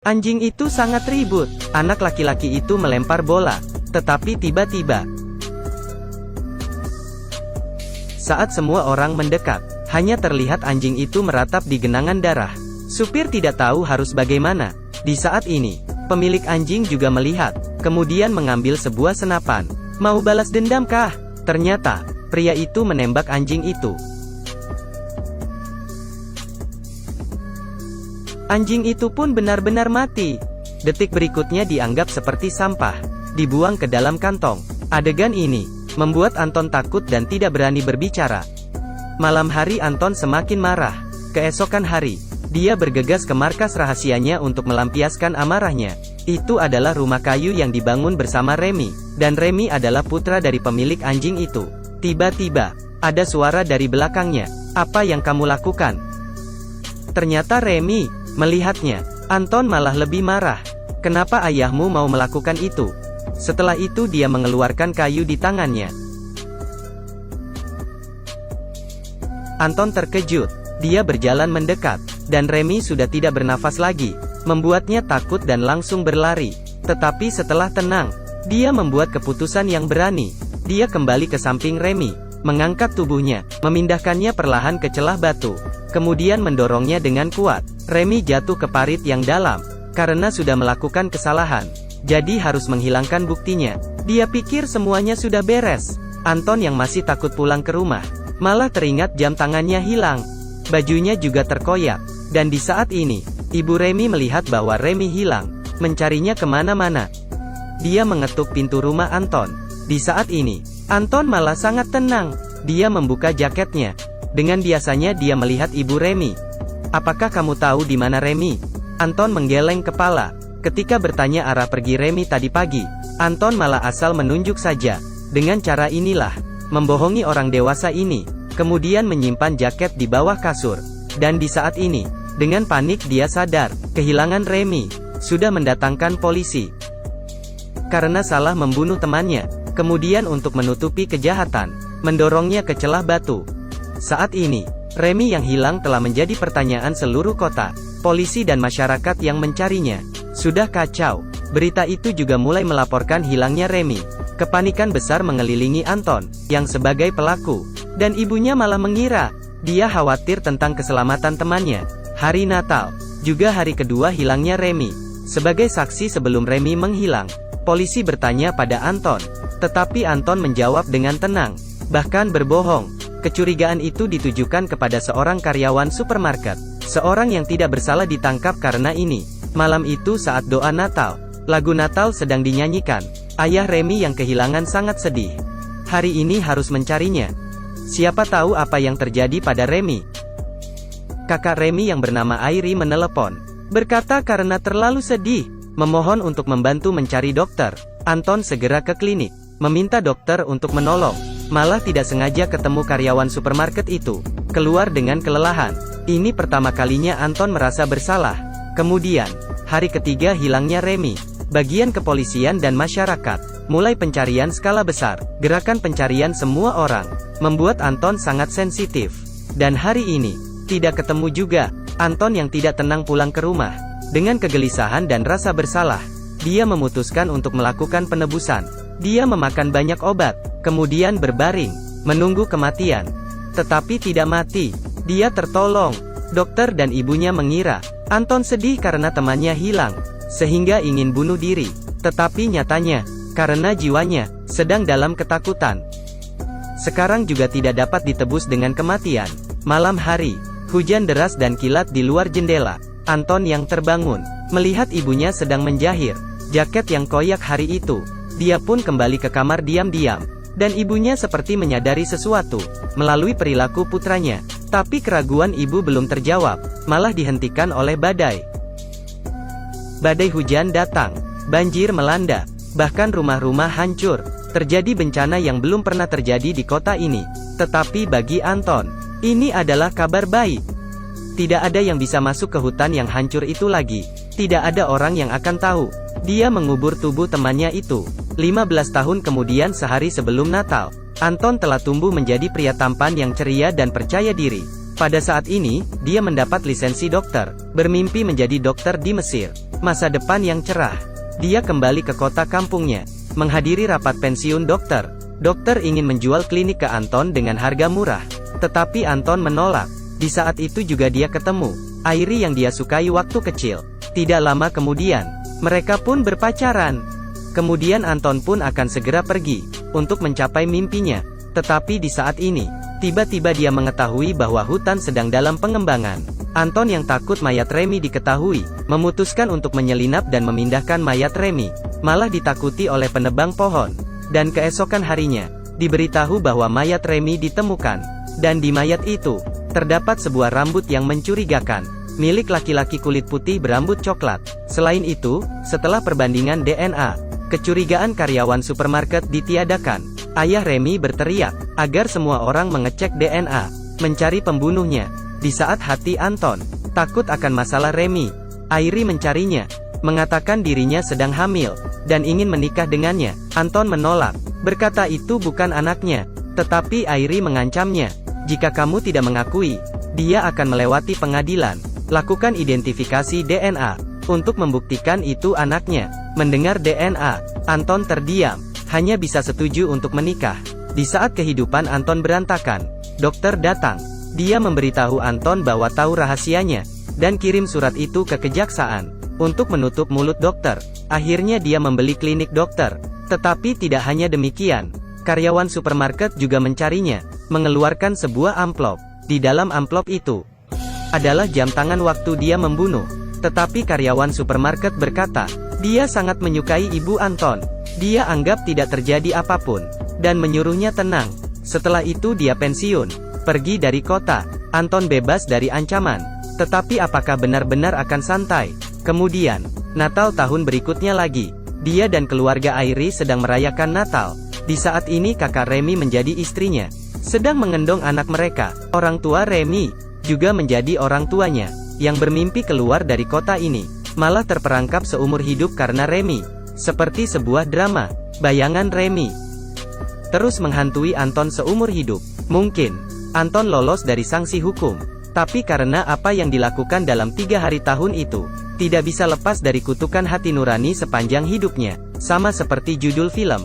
Anjing itu sangat ribut. Anak laki-laki itu melempar bola. Tetapi tiba-tiba, saat semua orang mendekat, hanya terlihat anjing itu meratap di genangan darah. Supir tidak tahu harus bagaimana. Di saat ini, pemilik anjing juga melihat, kemudian mengambil sebuah senapan. Mau balas dendam kah? Ternyata, pria itu menembak anjing itu. Anjing itu pun benar-benar mati. Detik berikutnya dianggap seperti sampah, dibuang ke dalam kantong. Adegan ini membuat Anton takut dan tidak berani berbicara. Malam hari Anton semakin marah. Keesokan hari, dia bergegas ke markas rahasianya untuk melampiaskan amarahnya. Itu adalah rumah kayu yang dibangun bersama Remy, dan Remy adalah putra dari pemilik anjing itu. Tiba-tiba, ada suara dari belakangnya. Apa yang kamu lakukan? Ternyata Remy melihatnya. Anton malah lebih marah. Kenapa ayahmu mau melakukan itu? Setelah itu dia mengeluarkan kayu di tangannya. Anton terkejut. Dia berjalan mendekat, dan Remy sudah tidak bernafas lagi, membuatnya takut dan langsung berlari. Tetapi setelah tenang, dia membuat keputusan yang berani. Dia kembali ke samping Remy, mengangkat tubuhnya, memindahkannya perlahan ke celah batu, kemudian mendorongnya dengan kuat. Remy jatuh ke parit yang dalam, karena sudah melakukan kesalahan. Jadi harus menghilangkan buktinya. Dia pikir semuanya sudah beres. Anton yang masih takut pulang ke rumah, malah teringat jam tangannya hilang. Bajunya juga terkoyak. Dan di saat ini, ibu Remy melihat bahwa Remy hilang, mencarinya kemana-mana. Dia mengetuk pintu rumah Anton. Di saat ini, Anton malah sangat tenang. Dia membuka jaketnya. Dengan biasanya dia melihat ibu Remy. Apakah kamu tahu di mana Remy? Anton menggeleng kepala. Ketika bertanya arah pergi Remy tadi pagi, Anton malah asal menunjuk saja. Dengan cara inilah, membohongi orang dewasa ini. Kemudian menyimpan jaket di bawah kasur. Dan di saat ini, dengan panik dia sadar, kehilangan Remy. Sudah mendatangkan polisi. Karena salah membunuh temannya. Kemudian untuk menutupi kejahatan, mendorongnya ke celah batu. Saat ini, Remy yang hilang telah menjadi pertanyaan seluruh kota. Polisi dan masyarakat yang mencarinya sudah kacau. Berita itu juga mulai melaporkan hilangnya Remy. Kepanikan besar mengelilingi Anton, yang sebagai pelaku. Dan ibunya malah mengira, dia khawatir tentang keselamatan temannya. Hari Natal, juga hari kedua hilangnya Remy. Sebagai saksi sebelum Remy menghilang, polisi bertanya pada Anton. Tetapi Anton menjawab dengan tenang, bahkan berbohong. Kecurigaan itu ditujukan kepada seorang karyawan supermarket. Seorang yang tidak bersalah ditangkap karena ini. Malam itu saat doa Natal, lagu Natal sedang dinyanyikan. Ayah Remy yang kehilangan sangat sedih. Hari ini harus mencarinya. Siapa tahu apa yang terjadi pada Remy. Kakak Remy yang bernama Airi menelepon. Berkata karena terlalu sedih, memohon untuk membantu mencari dokter. Anton segera ke klinik, meminta dokter untuk menolong. Malah tidak sengaja ketemu karyawan supermarket itu. Keluar dengan kelelahan. Ini pertama kalinya Anton merasa bersalah. Kemudian, hari ketiga hilangnya Remy. Bagian kepolisian dan masyarakat mulai pencarian skala besar. Gerakan pencarian semua orang membuat Anton sangat sensitif. Dan hari ini, tidak ketemu juga. Anton yang tidak tenang pulang ke rumah. Dengan kegelisahan dan rasa bersalah, dia memutuskan untuk melakukan penebusan. Dia memakan banyak obat, kemudian berbaring, menunggu kematian. Tetapi tidak mati. Dia tertolong. Dokter dan ibunya mengira Anton sedih karena temannya hilang, sehingga ingin bunuh diri. Tetapi nyatanya, karena jiwanya sedang dalam ketakutan. Sekarang juga tidak dapat ditebus dengan kematian. Malam hari, hujan deras dan kilat di luar jendela. Anton yang terbangun, melihat ibunya sedang menjahit jaket yang koyak hari itu. Dia pun kembali ke kamar diam-diam. Dan ibunya seperti menyadari sesuatu, melalui perilaku putranya. Tapi keraguan ibu belum terjawab, malah dihentikan oleh badai. Badai hujan datang, banjir melanda, bahkan rumah-rumah hancur. Terjadi bencana yang belum pernah terjadi di kota ini. Tetapi bagi Anton, ini adalah kabar baik. Tidak ada yang bisa masuk ke hutan yang hancur itu lagi. Tidak ada orang yang akan tahu. Dia mengubur tubuh temannya itu. 15 tahun kemudian sehari sebelum Natal, Anton telah tumbuh menjadi pria tampan yang ceria dan percaya diri. Pada saat ini, dia mendapat lisensi dokter, bermimpi menjadi dokter di Mesir. masa depan yang cerah. Dia kembali ke kota kampungnya, menghadiri rapat pensiun dokter. Dokter ingin menjual klinik ke Anton dengan harga murah, tetapi Anton menolak. Di saat itu juga dia ketemu Airi yang dia sukai waktu kecil. Tidak lama kemudian, mereka pun berpacaran. Kemudian Anton pun akan segera pergi untuk mencapai mimpinya. Tetapi di saat ini, tiba-tiba dia mengetahui bahwa hutan sedang dalam pengembangan. Anton yang takut mayat Remy diketahui, memutuskan untuk menyelinap dan memindahkan mayat Remy. Malah ditakuti oleh penebang pohon. Dan keesokan harinya, diberitahu bahwa mayat Remy ditemukan. Dan di mayat itu, terdapat sebuah rambut yang mencurigakan, milik laki-laki kulit putih berambut coklat. Selain itu, setelah perbandingan DNA, kecurigaan karyawan supermarket ditiadakan. Ayah Remy berteriak, agar semua orang mengecek DNA, mencari pembunuhnya. Di saat hati Anton takut akan masalah Remy, Airi mencarinya, mengatakan dirinya sedang hamil, dan ingin menikah dengannya. Anton menolak, berkata itu bukan anaknya, tetapi Airi mengancamnya. Jika kamu tidak mengakui, dia akan melewati pengadilan. Lakukan identifikasi DNA, untuk membuktikan itu anaknya. Mendengar DNA, Anton terdiam, hanya bisa setuju untuk menikah. Di saat kehidupan Anton berantakan, dokter datang. Dia memberitahu Anton bahwa tahu rahasianya, dan kirim surat itu ke kejaksaan, untuk menutup mulut dokter. Akhirnya dia membeli klinik dokter. Tetapi tidak hanya demikian, karyawan supermarket juga mencarinya, mengeluarkan sebuah amplop. Di dalam amplop itu, adalah jam tangan waktu dia membunuh. Tetapi karyawan supermarket berkata, dia sangat menyukai ibu Anton. Dia anggap tidak terjadi apapun, dan menyuruhnya tenang. Setelah itu dia pensiun, pergi dari kota. Anton bebas dari ancaman. Tetapi apakah benar-benar akan santai? Kemudian, Natal tahun berikutnya lagi, dia dan keluarga Airi sedang merayakan Natal. Di saat ini kakak Remy menjadi istrinya, sedang mengendong anak mereka. Orang tua Remy juga menjadi orang tuanya, yang bermimpi keluar dari kota ini, malah terperangkap seumur hidup karena Remy. Seperti sebuah drama, bayangan Remy terus menghantui Anton seumur hidup. Mungkin Anton lolos dari sanksi hukum, tapi karena apa yang dilakukan dalam 3 hari tahun itu, tidak bisa lepas dari kutukan hati nurani sepanjang hidupnya. Sama seperti judul film,